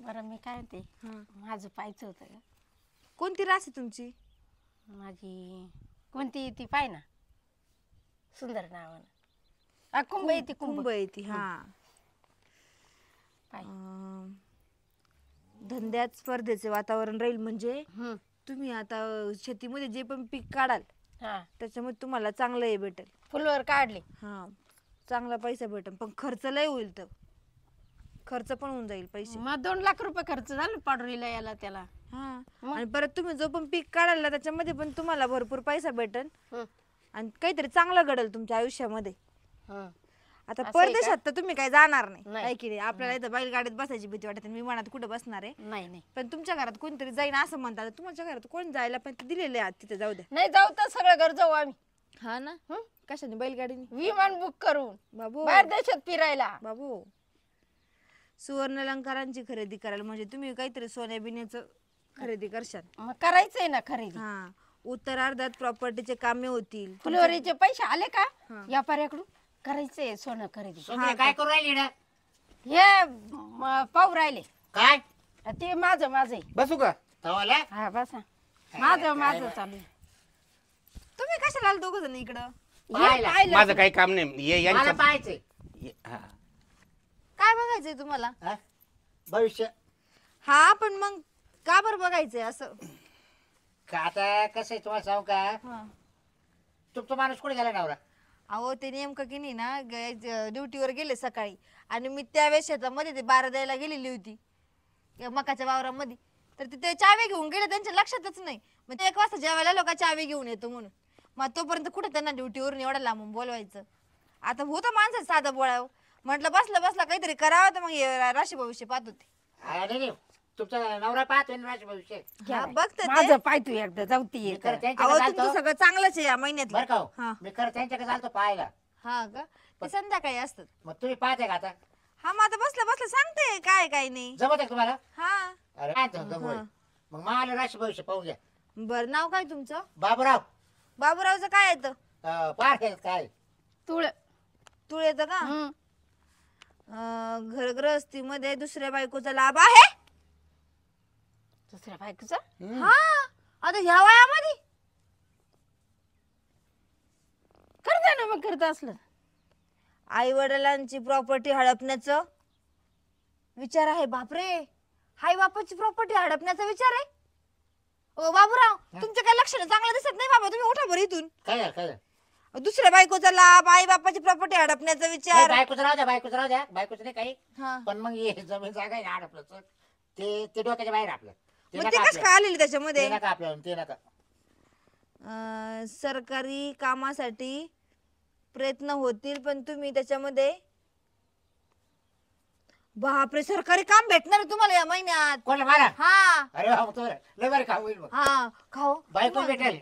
बरं मी काय म्हणते माझं पाहायचं होतं का? कोणती रास आहे तुमची? माझी कोणती ती पाय ना सुंदर नावानं कुंभ येते कुंभ येते. हा पाय धंद्यात स्पर्धेचे वातावरण राहील म्हणजे तुम्ही आता शेतीमध्ये जे पण पीक काढाल त्याच्यामध्ये तुम्हाला चांगलं हे भेटेल. फुलवर काढले हा चांगला पैसा भेटेल पण खर्च लय होईल. तर खर्च पण होऊन जाईल पैसे. मग 2 लाख रुपये खर्च झाला पाडरीला याला त्याला. हा आणि परत तुम्ही जो पण पीक काढाल ना त्याच्यामध्ये पण तुम्हाला भरपूर पैसा भेटेल आणि काहीतरी चांगलं घडेल तुमच्या आयुष्यामध्ये. आता परदेशात तर तुम्ही काही जाणार नाही काय की नाही. आपल्याला इथं बैलगाडीत बसायची भीती वाटते. मी मनात कुठे बसणार आहे नाही पण तुमच्या घरात कोणतरी जाईन असं म्हणतात. तुमच्या घरात कोण जायला पण दिलेले आहेत तिथे जाऊ द्या. नाही जाऊ तर सगळं घर जाऊ आम्ही. हा ना कशाने? बैलगाडीने. विमान बुक करून बाबू बाहेर देशात फिरायला. बाबू सुवर्ण अलंकारांची खरेदी करायला म्हणजे तुम्ही काहीतरी सोन्या बिन्याचं खरेदी करशाल. मग करायचंय ना खरेदी. हा उत्तरार्धात प्रॉपर्टीचे कामे होतील. फुलवरीचे पैसे आले का व्यापाऱ्याकडून करायचंय सोनं खरेदी. काय करू राहिली ना? हे पाहू राहिले काय ते माझं बसू का तवाला? हा बसा माझं चालू आहे. तुम्ही कशाला आले दोघं जण इकडं? पाहिलं माझं काही काम नाही. मला पाहायचंय. काय बघायचंय तुम्हाला? भविष्य. हा पण मग का बरं बघायचंय असं? का आता कसं आहे तुम्हाला सांगू का? तुमचा माणूस कुठे गेला नवरा? अहो ते नेमकं की नाही ना ड्युटीवर गेले सकाळी आणि मी त्यावेळेस शेतामध्ये ते बारा द्यायला गेलेली होती मकाच्या वावरामध्ये. तर तिथे चावी घेऊन गेले त्यांच्या लक्षातच नाही. मग ते 1 वाजता जेवायला लोक चावी घेऊन येतो म्हणून. मग तोपर्यंत कुठे त्यांना ड्युटीवरून एवढा लांबून बोलवायचं. आता होतं माणसाचं साधं बोळाव. म्हटलं बसलं काहीतरी करावं तर मग राशी भविष्य पाहत होते. तुमचा नवरा पाहतोय राशी भविष्य. बघत माझं पाय तू एकदा जाऊ ती तुमचं सगळं चांगलंच आहे या महिन्यात. बरं का मी खरं त्यांच्याकडे चालतो पाहायला. हा का? ते संध्याकाळी असतात. मग तुम्ही पाहते का आता? हा मग आता बसलं सांगते काय काय नाही. जमत आहे तुम्हाला? हा अरे मग मला राशी भविष्य पाहून घ्या. बरं नाव काय तुमचं? बाबूराव. बाबूरावचं काय येतं? पार काय तुळ येतं का? घरगृहस्थीमध्ये दुसऱ्या बायकोचा लाभ आहे. दुसऱ्या बायकोचा? हा आता ह्या वयामध्ये करता ना मग करत असलं. आई वडिलांची प्रॉपर्टी हडपण्याचं विचार आहे. बापरे आई बापाची प्रॉपर्टी हडपण्याचा विचार आहे. ओ बाबूराव तुमचं काय लक्षण चांगलं दिसत नाही बाबा. तुम्ही उठा बरं इथून. काय दुसऱ्या बायकोचा लाभ आई बापाची प्रॉपर्टी हडपण्याचा विचार. बायकोच राहू द्या बायकोच नाही काही. पण मग हे जमीन जागा आहे हडपलं ते डोक्याच्या बाहेर आपलं. ते कसं काय आलेली त्याच्यामध्ये? ते नका. सरकारी कामासाठी प्रयत्न होतील पण तुम्ही त्याच्यामध्ये. बापरे सरकारी काम भेटणार तुम्हाला या महिन्यात? कोण मला? हा अरे लय बरं काम होईल. हा खाऊ बायको भेटेल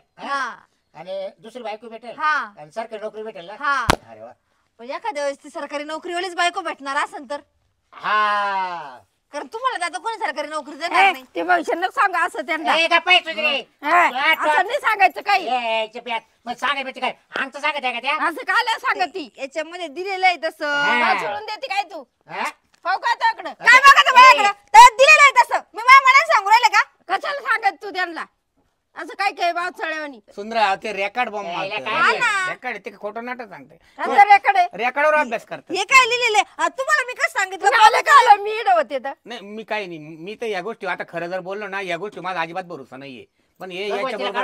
आणि दुसरी बायको भेटेल आणि सरकारी नोकरी भेटेल ना. हा अरे वा. पण एखाद्या वेळेस ती सरकारी नोकरीवालीच बायको भेटणार असेल तर? हा कारण तुम्हाला आता कोणी सरकारी नोकरी देणार नाही. ते भविष्य सांगा असं त्यांना. असं नाही सांगायचं काही. मग सांगायचं काय? आमचं सांगत आहे का त्या? असं काय सांगत ती याच्यामध्ये दिलेलं आहे तसं. सोडून देते काय तू? पाहू का त्याकडं? काय बघा माझ्याकडे दिलेलं आहे तसं. मी माझ्या मनाने सांगू राहिले का? कशाला सांगत तू त्यांना असं काय काय बावचळ्यावानी? सुंदर ते रेकॉर्ड बॉम्ब रेकॉर्ड ते खोटं नाटक सांगते. रेकॉर्डवर अभ्यास करते. हे काय लिहिलेलं आहे तुम्हाला? मी कसं सांगितलं? मी इड होते तर नाही मी काही नाही. मी तर या गोष्टी आता खरं जर बोललो ना या गोष्टी माझा अजिबात भरोसा नाहीये. पण हे याच्या बरोबर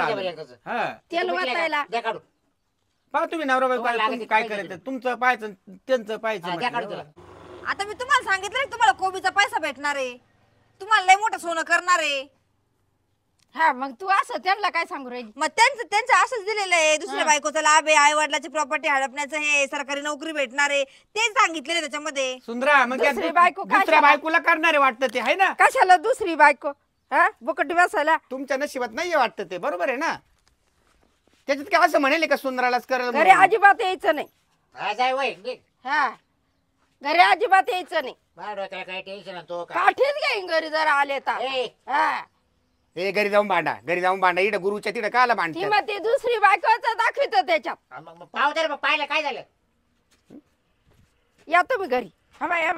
हा तेल वाटायला पहा तुम्ही नवरा बायको काय करायचं तुमचं पाहायचं त्यांचं पाहायचं. आता मी तुम्हाला सांगितलं तुम्हाला कोबीचा पैसा भेटणार आहे. तुम्हाला लय मोठं सोनं करणार आहे. हा मग तू असं त्यांना काय सांगू राहील? मग त्यांचं असंच दिलेलं आहे. दुसऱ्या बायकोचा लाभ आहे. आई वडिलाची प्रॉपर्टी हडपण्याचं हे सरकारी नोकरी भेटणार आहे ते सांगितलेलं त्याच्यामध्ये. सुंदरा मग दुसरी बायको दुसऱ्या बायकोला करणारे वाटतं ते आहे ना. कशाला दुसरी बायको? हा बुकटी बसायला तुमच्या नशिबात नाहीये वाटतं ते. बरोबर आहे ना. त्याच्यात काय असं म्हणेल का सुंदरालाच घरी करायला? अजिबात यायचं नाही. हा घरी अजिबात यायचं नाही. काय टेन्शन तो काठीच घेईन घरी जर आले तर. हा हे घरी जाऊन भांडा इकडे गुरुच्या तिकडे काला भांडते. मग ती दुसरी बायकोच दाखवित त्याच्यात. पाहू दे पाहिलं काय झालं? या तुम्ही घरी. हा बाय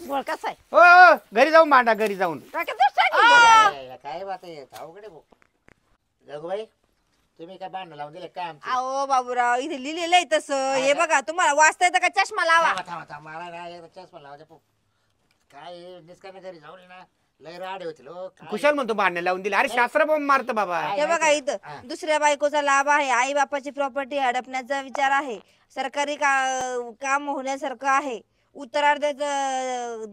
बोल कसा आहे हो घरी जाऊन मांडा घरी जाऊन. डोक्यात सांगितलं. काय बात आहे अवघड आहे भाऊ. जगूबाई तुम्ही काय भांडण लावून दिले काय आमचे? अहो बाबूराव इथे लिहिलेलं आहे तसं. हे बघा तुम्हाला वाचता येतं का? चष्मा लावा. थांबा मला ना एकदा चष्मा लावा द्या भाऊ. काय निस्काने घरी जाऊन ना लय राडे होतील हो. काय? कुशाल म्हणतो भांडण लावून दिले. अरे शास्त्र बॉम्ब मारतं बाबा. हे बघा इथं दुसऱ्या बायकोचा लाभ आहे. आई बापाची प्रॉपर्टी हडपण्याचा विचार आहे. सरकारी काम होण्यासारखं आहे. उत्तरार्धाचा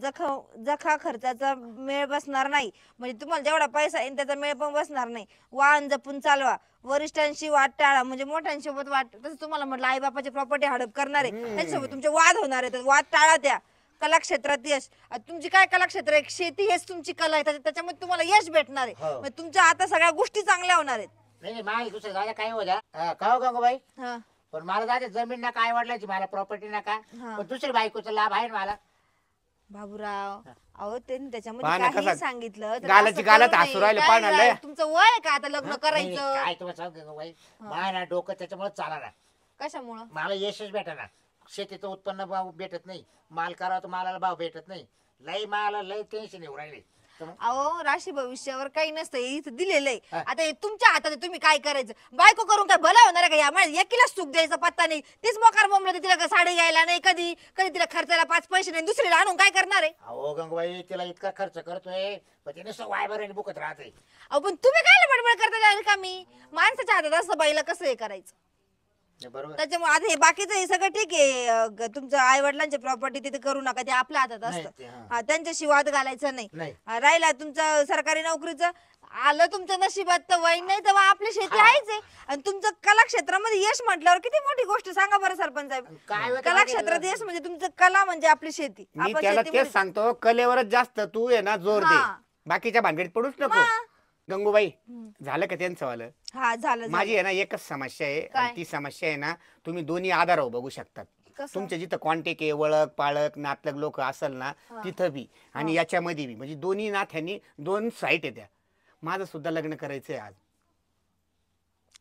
जखा खर्चाचा मेळ बसणार नाही. म्हणजे तुम्हाला जेवढा पैसा येईल त्याचा मेळ पण बसणार नाही. वाहन जपून चालवा. वरिष्ठांशी वाद टाळा. म्हणजे मोठ्यांसोबत वाद. तसं तुम्हाला म्हटलं आई बापाची प्रॉपर्टी हडप करणार आहे त्यांच्यासोबत तुमचे वाद होणार आहेत. वाद टाळा. त्या कलाक्षेत्रात यश. तुमची काय कलाक्षेत्र आहे? शेती हेच तुमची कला आहे. त्याच्यामध्ये तुम्हाला यश भेटणार आहे. हो. मग तुमच्या आता सगळ्या गोष्टी चांगल्या होणार आहेत. नाही माल दुसरं जागा काय हो द्या का हो गंगूबाई. हा पण मला जाते जमीन ना काय वाढलायची मला प्रॉपर्टी ना का हा. पण दुसरी बायकोचा लाभ आहे ना मला. बाबूराव अहो त्यांनी त्याच्यामध्ये पहा ना काही कसा सांगितलं तर गालाची असं गालात करू नये. हसू राहिलं, काय पहा ना, लय. झालं? तुमचं वय आहे का आता लग्न नाही, करायचं? काय तुम्हाला सांग गंगूबाई माय ना डोकं त्याच्यामुळे चाला ना. कशामुळं? मला यशच भेटना. शेतीचं उत्पन्न भाव भेटत नाही. माल करावा तर मालाला भाव भेटत नाही. लय मला लय टेन्शन येऊ राहिले. तर मग अहो राशी भविष्यावर काही नसतं. हे इथं दिलेलं आहे. हा. आता हे तुमच्या हातात आहे. तुम्ही काय करायचं? बायको करून काय भला होणार आहे का? या मला एकीला सुख द्यायचा पत्ता नाही. तीच मोकार बोंबलं तिला का साडी घ्यायला नाही. कधी कधी तिला खर्चाला 5 पैसे नाही. दुसरीला आणून काय करणार आहे? अहो गंगूबाई तिला इतका खर्च करतोय पण तिने वायबर बुकत राहते. अहो पण तुम्ही काय बडबड करता का? मी माणसाच्या हातात असं बाईला कसं हे करायचं? बरोबर त्याच्यामुळे आता हे बाकीचं हे सगळं ठीक आहे. तुमचं आई वडिलांची प्रॉपर्टी तिथे करू नका. ते आपल्या हातात नाही, असतं. ते, हा. हा, त्यांच्याशी वाद घालायचा नाही. नाही. राहिला तुमचं सरकारी नोकरीचं आलं तुमच्या नशिबात तर वाईन नाही तेव्हा आपली शेती आहेच आहे. आणि तुमचं कला क्षेत्रामध्ये यश म्हटल्यावर किती मोठी गोष्ट सांगा बरं सरपंच साहेब. काय होतं कला माहिती क्षेत्रात आहे यश म्हणजे तुमचं कला म्हणजे आपली शेती. मी आपण त्याला शेतीमध्ये- तेच सांगतो कलेवरच जास्त तू आहे ना जोर दे. हा. बाकीच्या भानगडीत पडूच नको. हा. गंगूबाई झालं का त्यांचं वालं. हा झालं माझी आहे ना एकच समस्या आहे काय? आणि ती समस्या आहे ना तुम्ही दोन्ही आधारावर बघू शकतात. कसं? तुमच्या जिथं कॉन्टॅक्ट आहे ओळख पाळक नातलग लोक असेल ना तिथं बी आणि याच्यामध्ये बी म्हणजे दोन्ही नाथ्यांनी 2 साईट आहे त्या. माझं सुद्धा लग्न करायचंय आज.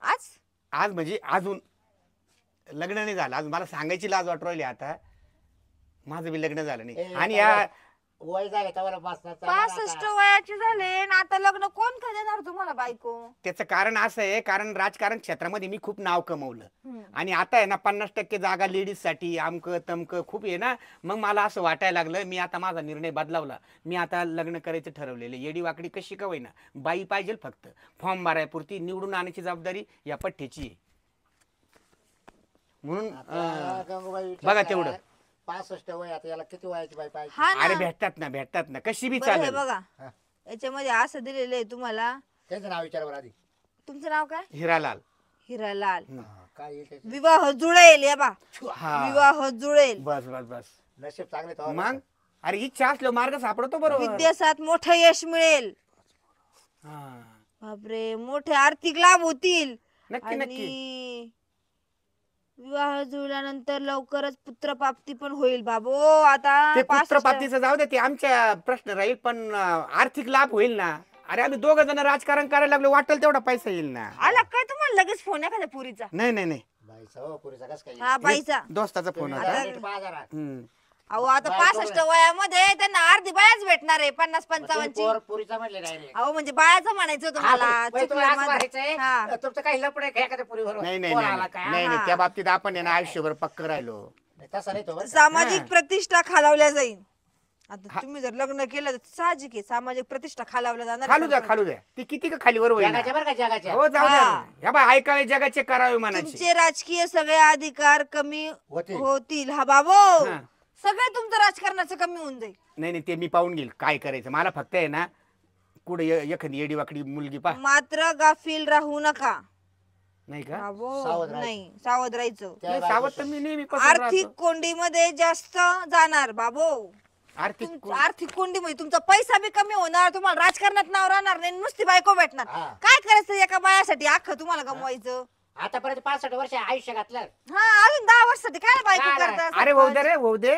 आज आज म्हणजे अजून लग्न नाही झालं. आज मला सांगायची लाज वाटू राहिली आता. माझं बी लग्न झालं नाही. आणि या वय झाले तेव्हा 65 वयाचे झाले आणि आता लग्न कोण का देणार तुम्हाला बायको? त्याचं कारण असं आहे कारण राजकारण क्षेत्रामध्ये मी खूप नाव कमवलं आणि आता आहे ना 50% जागा लेडीज साठी आमकं तमकं खूप आहे ना. मग मला असं वाटायला लागलं मी आता माझा निर्णय बदलावला. मी आता लग्न करायचं ठरवलेलं. येडी वाकडी कशी का होईना बाई पाहिजे फक्त फॉर्म भरायपुरती निवडून आणण्याची जबाबदारी या पठ्ठ्याची आहे. म्हणून बघा तेवढं 65 वय आता याला किती वयाची बाई पाहिजे? हा अरे ना. भेटतात ना कशी बी बरं, हे चालेल. बघा हा. याच्यामध्ये असं दिलेलं आहे तुम्हाला. त्यांचं नाव विचार बरं आधी. तुमचं नाव काय? हिरालाल. हिरालाल. काय येईल त्याचं? विवाह जुळेल. या बा हा विवाह जुळेल. बस बस बस नशीब चांगले तेव्हा मग अरे इच्छा असलो मार्ग सापडतो बरोबर. विद्यासात मोठं यश मिळेल. हा. बापरे मोठे आर्थिक लाभ होतील. नक्की नक्की. आणि विवाह जुळल्यानंतर लवकरच पुत्रप्राप्ती पण होईल बाबो. आता ते 65 पुत्रप्राप्तीचं जाऊ दे ते आमच्या प्रश्न राहील पण आर्थिक लाभ होईल ना. अरे आम्ही 2 जण राजकारण करायला लागलो वाटेल तेवढा पैसा येईल ना. आला काय तुम्हाला लगेच फोन एखाद्या पुरीचा? नाही नाही नाही बाईचा हो पुरीचा कसं काय? हा बाईचा. दोस्ताचा फोन तुम्ही होता. जरा नीट पहा जरा. अहो आता बायको 65 वयामध्ये त्यांना अर्धी बायाच भेटणार आहे. 50-55 तुम्ही ची. पुरीचा म्हटले नाही अहो म्हणजे बायाचं म्हणायचं तुम्हाला. चुकलं हा. तुमचं काही लपड आहे का एखाद्या पुरीवर? नाही नाही कोण नाही आला काय? नाही नाही त्या बाबतीत आपण आहे ना आयुष्यभर पक्क राहिलो. नाही, तसा नाही तो बरं का? सामाजिक हा. प्रतिष्ठा खालावल्या जाईल. आता तुम्ही जर लग्न केलं तर साहजिक आहे सामाजिक प्रतिष्ठा खालावल्या जाणार. खालू द्या ती किती का खालीवर होईल ना. जगाच्या बरं का जगाच्या? हो जाऊ द्या हा. ह्या बाय ऐकावे जगाचे करावे म्हणायचे. तुमचे राजकीय सगळे अधिकार कमी होतील. होतील. हा बाबो हा. सगळं तुमचं राजकारणाचं कमी होऊन जाईल. नाही नाही ते मी पाहून घेईल काय करायचं. मला फक्त आहे ना कुठे एखादी येडी वाकडी मुलगी पा मात्र गाफील राहू नका. नाही का. बाबो सावध राहायचं. नाही सावध राहायचं. त्या नाही, बायकोचं. सावध तर मी नेहमी आर्थिक कोंडीमध्ये जास्त जाणार बाबो. आर्थिक आर्थिक कोंडीमध्ये तुमचा पैसा बी कमी होणार. तुम्हाला राजकारणात नाव राहणार नाही. नुसती बायको भेटणार. हा. काय करायचं एका बायासाठी अख्खं तुम्हाला गमवायचं? आतापर्यंत 65 वर्ष आयुष्य घातलं. हा अजून 10 वर्षासाठी काय बायको काय करता? अरे भाऊ दे रे भाऊ दे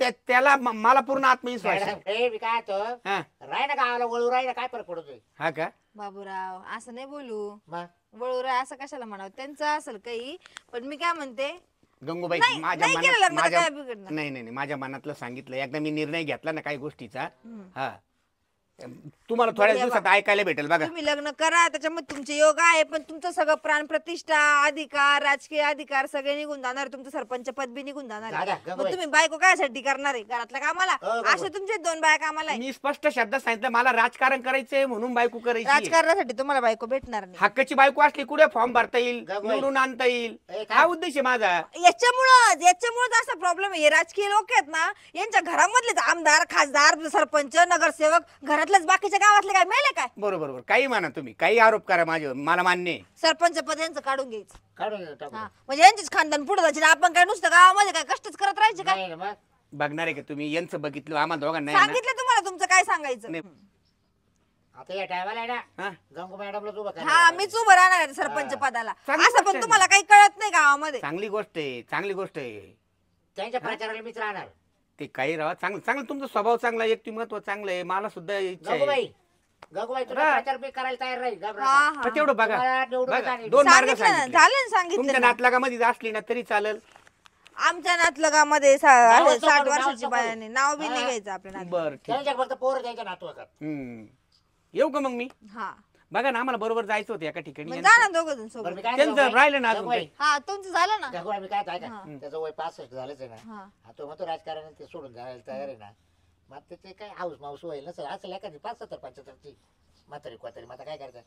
त्याला मला पूर्ण आत्मविश्वास आहे. हे मी काय तो हा राही ना गावाला वळू राही ना काय फरक पडतोय? हा का. बाबूराव असं नाही बोलू. मग वळूरा असं कशाला म्हणावं त्यांचं असेल काही. पण मी काय म्हणते गंगूबाई नाही, माझ्या नाही केलं लग्न तर माझ्या काय बिघडणार? नाही नाही नाही, माझ्या मनातलं सांगितलं एकदा मी निर्णय घेतला ना काही गोष्टीचा. हा तुम्हाला थोड्या दिवसात ऐकायला भेटेल बघा. तुम्ही लग्न करा त्याच्यामध्ये तुमचे योग आहे पण तुमचं सगळं प्राण प्रतिष्ठा अधिकार राजकीय अधिकार सगळे निघून जाणार तुमचं सरपंच पद बी निघून जाणार आहे. दादा, मग गंगूबाई. तुम्ही बायको कायसाठी करणार आहे घरातल्या कामाला गंगूबाई. असे तुमचे 2 बाया कामाला आहे. मी स्पष्ट शब्दात सांगितलं मला राजकारण करायचंय म्हणून बायको करायची. राजकारणासाठी तुम्हाला बायको भेटणार नाही. हक्काची बायको असली कुठे फॉर्म भरता येईल गंगूबाई. निवडून आणता येईल ए, काय? हा उद्देश आहे माझा. याच्यामुळं असा प्रॉब्लेम आहे. हे राजकीय लोक आहेत ना यांच्या घरामधलेच आमदार खासदार सरपंच नगरसेवक घरातलेच बाकीच्या गावातले काय मेले काय बरोबर बरोबर काही म्हणा तुम्ही काही आरोप करा माझ्यावर मला मान्य आहे. सरपंच पद यांचं काढून घ्यायचं. काढून टाकू. हा, म्हणजे यांचीच खानदान पुढे जायचे आपण काय नुसतं गावामध्ये काय कष्टच करत राहायचे काय. नाही ना मग. बघणार आहे का तुम्ही यांचं बघितलं आम्हाला दोघांना नाही ना? सांगितलं तुम्हाला तुमचं काय सांगायचं. नाही. आता या टायमाला आहे हा? ना गंगू मॅडमला उभं करा. हा मीच उभं राहणार आहे सरपंच पदाला. चांगली असं गोष्ट पण आहे. तुम्हाला काही कळत नाही गावामध्ये. चांगली गोष्ट आहे चांगली गोष्ट आहे. त्यांच्या प्रचाराला मीच राहणार. ते काही राहा चांगलं चांगलं तुमचा स्वभाव चांगला व्यक्तिमत्व चांगलं आहे मला सुद्धा इच्छा आहे. गंगूबाई गंगूबाई तुला हा. प्रचार मी करायला तयार राहील घाबरा हा, नका. हा. पण तेवढं बघा तुम्हाला निवडून बघा, आणेल. दोन मार्ग सांगितलं ना, सांगितले. झालं ना, सांगितलं तुमच्या ना. नातलागामध्ये असली ना तरी चालेल. आमच्या नातलगामध्ये नाव 60 नको, वर्षाची नाव बायाने नाव बी हा. नाही घ्यायचं आपल्या नातू. बर ठीक. त्यांच्या फक्त पोरं त्यांच्या नातू होतात. येऊ का मग मी हा बघा ना आम्हाला बरोबर जायचं होतं एका ठिकाणी मग जा ना दोघं जण बरं सोबत. मी काय त्यांचं गंगूबाई? राहिलं ना अजून गंगूबाई, हा तुमचं झालं ना. गंगूबाई, मी काय ऐका हा. त्याचं वय 65 झालंच आहे ना. हा. हा, तो म्हणतो राजकारण ते सोडून जायला तयार आहे ना. मग आता ते काय हाऊस माऊस होईल नसेल असेल एखादी 75-75ची म्हातारी कोतारी मग आता काय करायचं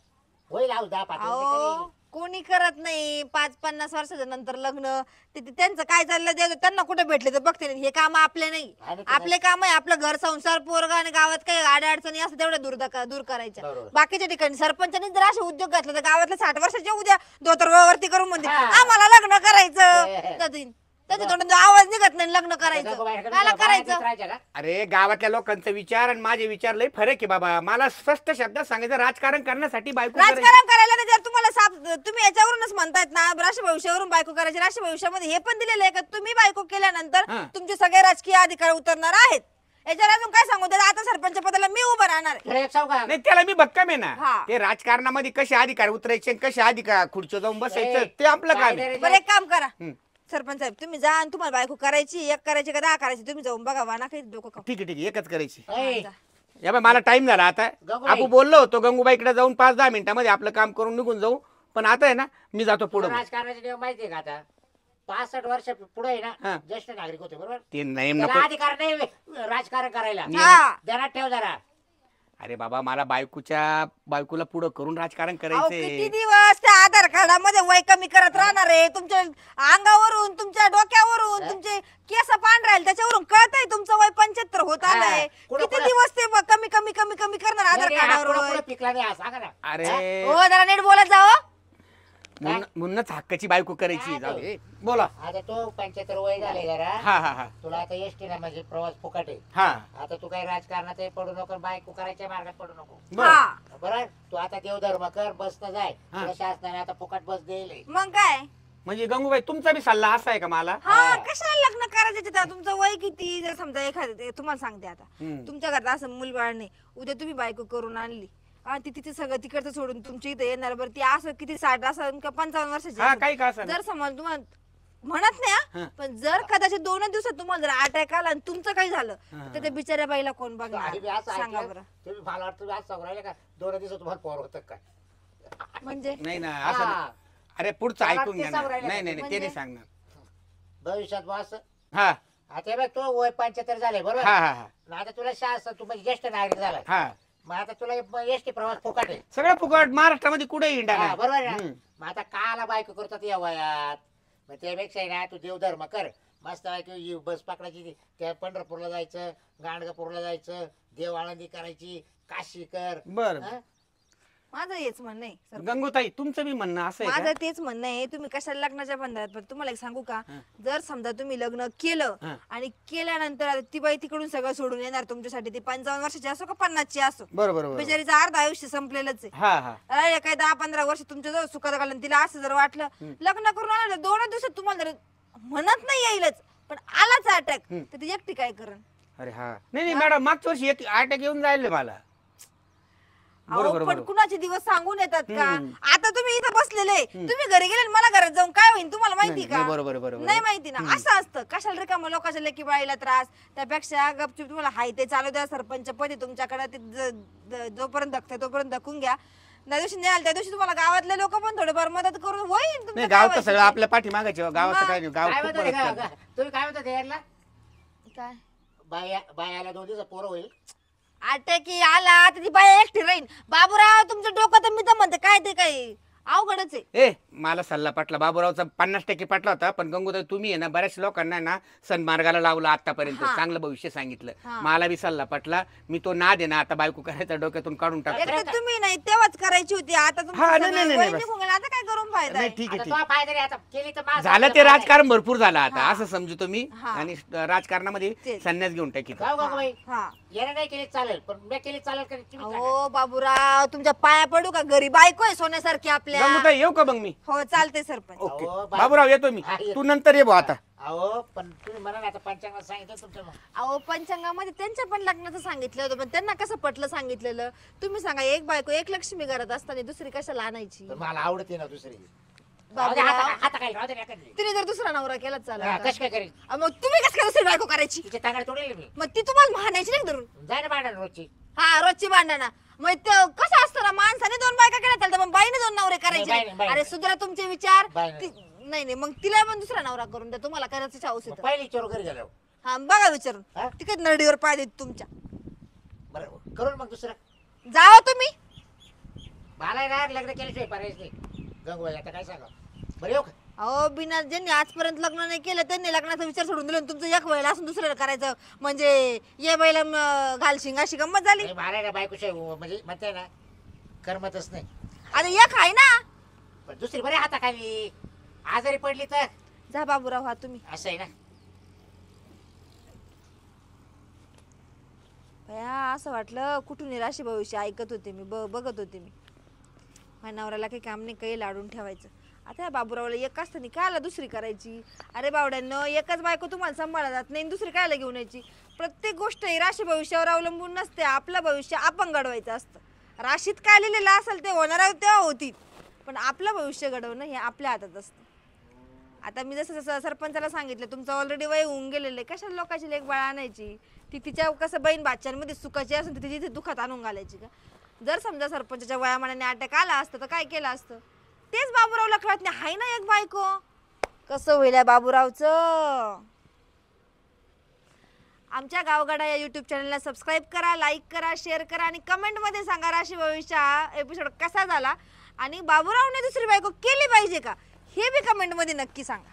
होईल हाऊस 10-5 अहो कोणी करत नाही 5-50 वर्षाच्या नंतर लग्न ते त्यांचं काय चाललं ते त्यांना कुठे भेटले तर बघते नाही. हे काम आपले नाही. आणि ते आपले काम आहे आपलं घर संसार पोरगा आणि गावात काही आड्या अडचणी असं तेवढ्या दूर करायच्या. बरोबर. बाकीच्या ठिकाणी सरपंचांनी जर असे उद्योग घातले तर गावातले 60 वर्षाचे उद्या धोतर करून म्हणजे हा. आम्हाला लग्न करायचं हे. त्याच्या तोंडातून आवाज निघत नाही लग्न करायचं गंगूबाईकडे काला जाऊ, करायचं. बाहेरच राहायच्या का? अरे गावातल्या लोकांचा विचार आणि माझे विचार लय फरक आहे बाबा मला स्पष्ट शब्दात सांगायचं राजकारण करण्यासाठी बायको करायची. राजकारण करायला तर जर तुम्हाला तुम्ही याच्यावरूनच म्हणतायत ना राष्ट्र भविष्यावरून बायको करायची. राष्ट्र भविष्यामध्ये हे पण दिलेलं आहे का तुम्ही बायको केल्यानंतर हा. तुमचे सगळे राजकीय अधिकार उतरणार आहेत. याच्यावर अजून काय सांगू त्याला आता सरपंच पदाला मी उभं राहणार आहे. तुला एक सांगू का? नाही त्याला मी भक्कम आहे ना हा. ते राजकारणामध्ये कसे अधिकार उतरायचे आणि कसे अधिकार खुर्ची जाऊन बसायचं ए, ते आपलं काम आहे. काय बरं एक काम करा हम्म. सरपंच साहेब तुम्ही जा आणि तुम्हाला बायको करायची 1 करायची का 10 करायची तुम्ही जाऊन बघा वाना काही डोकं खाऊ. ठीक आहे ठीक आहे एकच करायची. ए, जा. या बाई मला टाइम झाला आता गंगूबाई. आपण बोललो होतो गंगूबाईकडे जाऊन 5-10 मिनिटांमध्ये आपलं काम करून निघून जाऊ पण आता आहे ना मी जातो पुढे राजकारणाचे नियम माहितीये का आता 65 वर्ष पुढे आहे हा. ना ज्येष्ठ नागरिक होते बरोबर ते नेम त्याला नको अधिकार नाही राजकारण करायला हा. ध्यानात ठेव जरा. अरे बाबा मला बायकोला पुढं करून राजकारण अहो, किती करायचंय. दिवस त्या आधार कार्डामध्ये वय कमी करत राहणार आहे तुमच्या अंगावरून तुमच्या डोक्यावरून तुमचे केस पांढरे राहील त्याच्यावरून कळतंय तुमचं वय 75 होत आलंय. हा. कुठं- किती कुठं- दिवस ते कमी कमी कमी कमी करणार आधार नाही, हा कार्डावर पुढं- वय? पुढं पिकला नाही हा, सांगा ना. अरे हो जरा नीट बोलत जाओ. म्हणूनच हक्काची बायको करायची काय जाऊ दे. बोला आता तो 75 वय झाले जरा हा हा हा तुला आता एसटी ना म्हणजे प्रवास फुकट आहे. हा आता तू काही राजकारणात पडू नको बायको करायच्या मार्गात पडू नको बरं. हा बरोबर तू आता देवधर्म कर बस न जाय हा. तुला शासनाने आता फुकट बस देईल. मग काय म्हणजे गंगूबाई तुमचा बी सल्ला असा आहे का मला हा कशाला लग्न करायचं तिथं? तुमचं वय किती जर समजा एखादं तुम्हाला सांगते आता हम्म. तुमच्या घरात असं मूलबाळ नाही उद्या तुम्ही बायको करून आणली आणि ती तिथे सगळं तिकडचं सोडून तुमच्या इथे येणार बरं ती असं किती 60 असं का 55 वर्षाची हा असेल. काही का असं जर समज तुम्हाला म्हणत नाही हा, हा. पण जर कदाचित 2 दिवसात तुम्हाला जर अटॅक आला आणि तुमचं काही झालं हा. तर त्या बिचाऱ्या बाईला कोण आणि बघणार मी असं सांगा ऐकलं बरं तुम्ही मला वाटतं तुम्ही आज सांगू राहिले का 2 दिवसात तुम्हाला पोर होतं काय म्हणजे नाही ना असं हा. नाही. अरे पुढचं मला ऐकून ते घ्या ना. सांगू राहिले नाही नाही म्हणजे? ते नाही सांगणार भविष्यात बस हा आता हे बघ तो वय 75 झाले बरोबर हा हा हा मग आता तुला शासन तू म्हणजे ज्येष्ठ नागरिक झाला हा मग आता तुला एसटी प्रवास फुकट आहे. सगळं फुकट महाराष्ट्रामध्ये कुठे इंडा हा, नाही. बरोबर आहे हम्म. ना मग आता काला बायको करतात या वयात मग त्यापेक्षा आहे ना तू देवधर्म कर मस्त बस पकडायची त्या पंढरपूरला जायचं गाणगापूरला जायचं देव आळंदी करायची काशी कर बरं हा? माझं हेच म्हणणं आहे सर. गंगूताई तुमचं बी म्हणणं असं आहे माझं का? तेच म्हणणं आहे तुम्ही कशाला लग्नाच्या बंधनात पण तुम्हाला एक सांगू का हा. जर समजा तुम्ही लग्न केलं हा. आणि केल्यानंतर आता ती बाई तिकडून सगळं सोडून येणार तुमच्यासाठी ती 55 वर्षाची असो का 50ची असो बरोबर बरोबर बिचारीचं अर्ध आयुष्य संपलेलंच आहे. हा हा राहिले काय 10-15 वर्ष तुमच्या जवळ सुखात घालून तिला असं जर वाटलं लग्न करून आलं 2 दिवसात तुम्हाला जर म्हणत नाही येईलच पण आलाच अटॅक तर ती एकटी काय करण अरे हा नाही नाही मॅडम मागच्या वर्षी अटॅक येऊन जायला मला बरोबर, पण बरोबर. कुणाचे दिवस सांगून येतात का? आता तुम्ही इथं बसलेले, तुम्ही घरी गेले आणि मला घरात जाऊन काय होईल तुम्हाला माहिती नाही, का? नाही, बरोबर, बरोबर. नाही माहिती ना. असं असतं. कशाला रिकामं लोकांच्या लेकी बाळीला त्रास, त्यापेक्षा गपचूप तुम्हाला हाय ते चालू द्या. सरपंच पदी तुमच्याकडे जोपर्यंत धकते तोपर्यंत धकून घ्या. त्या दिवशी नाही आलं त्या दिवशी तुम्हाला गावातले लोक पण थोडेफार मदत करून होईल. तुमचं नाही काय गाव तर व्हायचं सगळं ते? आपल्या पाठी मागायचे गावाचं काय नाही गाव काय खूप म्हणतो मदत करतं. तुम्ही काय म्हणता यायला काय बायाला 2 दिवस पोरं होईल. आटे की आला तर ती बाई एकटी राहीन. बाबूराव तुमचं डोकं तर मी तर म्हणते काय ते काय अवघडच आहे. ए मला सल्ला पटला बाबूरावचा 50% पटला होता पण गंगूताई तुम्ही आहे ना बऱ्याच लोकांना ना सन्मार्गाला लावला आतापर्यंत हा. चांगलं भविष्य सांगितलं हा. मला बी सल्ला पटला मी तो नाद आहे ना आता बायको करायचा डोक्यातून काढून एक टाकतो तर तुम्ही नाही तेव्हाच करायची होती. आता तुमचं हा, नाही, सगळं नाही, वय नाही, बस. निघून गेलं. आता काय करून फायदा नाही आहे? ठीक आहे आता ठीक तो फायदा नाही आता केली तर माझं झालं ते फायदा आहे. राजकारण भरपूर झालं आता हा. असं समजतो मी हा. आणि राजकारणामध्ये तेच. संन्यास घेऊन टाकीत जाऊ का बाई हा. याने नाही केली चालेल पण मी केली चालेल का तुम्ही सांगा. अहो बाबूराव तुमच्या पाया पडू का? घरी बायको आहे सोन्यासारखी आपल्या. गंगूताई येऊ का मग मी हो चालते सरपंच. ओके अहो, बाबूराव येतो मी हा, येतो. तू नंतर ये भाऊ आता अहो पण तुम्ही म्हणा ना आता पंचांगात सांगितलं तुमच्या मग. अहो पंचांगामध्ये त्यांच्या पण लग्नाचं सांगितलं होतं पण त्यांना कसं पटलं सांगितलेलं? तुम्ही सांगा एक बायको एक लक्ष्मी घरात असताना दुसरी कशाला आणायची? तर मला आवडते ना दुसरी बाबूराव हाता काय राहू दे एखादी. तिने जर दुसरा नवरा केला हा, चालेल कशी काय करेल मग तुम्ही कसं काय दुसरी बायको करायची? तिचे तांगडे तोडेल मी मग ती तुम्हाला म्हणायची नाही धरून. जाय ना भांडण रोजची. हा रोजची भांडणं. मग कसं असतं ना माणसाने 2 बायका केल्या चालतं पण बाईने 2 नवरे करायचे नाही, नाही. बाई- अरे सुधरा तुमचे विचार. बाई- नाही नाही मग तिला पण दुसरा नवरा करून द्या. तुम्हाला करायचं हाऊस मग येतं. पहिली चोर घरी गेलो हा बघा विचारून. हा? ती काही नरडीवर पाय देत तुमच्या. बरं करून मग दुसरं जाओ तुम्ही. मला ना लग्न केल्याशिवाय पर्याय नाही गंगूबाई आता काय सांगा बरं येऊ का अहो बिना ज्यांनी आजपर्यंत लग्न नाही केलं त्यांनी लग्नाचा विचार सोडून दिला आणि तुमचं एक वेळेला असून दुसऱ्याला करायचं म्हणजे ये बाईला घालशिंग अशी गंमत झाली. नाही, मला ना बायकोशिवाय म्हणजे म्हणते ना करमतच नाही. आता एक आहे ना. पण दुसरी बरे हाताखाली आजारी पडली तर जा बाबूराव हा तुम्ही. असं आहे ना. भया असं वाटलं कुठून येईल अशी भविष्य ऐकत होते मी बघत होते मी. माझ्या नवऱ्याला काही काम नाही काही लाडून ठेवायचं. आता या बाबूरावला एक असताना कायला दुसरी करायची? अरे बावड्यांनो एकच बायको तुम्हाला सांभाळा जात नाही दुसरी कायला घेऊन यायची? प्रत्येक गोष्ट ही राशी भविष्यावर अवलंबून नसते. आपलं भविष्य आपण घडवायचं असतं. राशीत काय लिहिलेलं असेल ते होणार आहे तेव्हा होतील पण आपलं भविष्य घडवणं हे आपल्या हातात असतं. आता मी जसं सरपंचाला सांगितलं तुमचं ऑलरेडी वय होऊन गेलेलं आहे कशाला लोकांची लेक बाळ आणायची? ती तिच्या कसं बहीण बाच्यांमध्ये सुखाची असून ती तिथे दुःखात आणून घालायची का? जर समजा सरपंचाच्या वयामानाने अटॅक आला असतं तर काय केलं असतं? तेच बाबूरावला कळत नाही. हाय ना एक बायको. कसं होईल बाबूरावचं? आमच्या गावगाडा या युट्यूब चॅनलला सबस्क्राईब करा, लाईक करा, शेअर करा आणि कमेंट मध्ये सांगा राशी भविष्य हा एपिसोड कसा झाला आणि बाबूरावने दुसरी बायको केली पाहिजे का हे बी कमेंट मध्ये नक्की सांगा.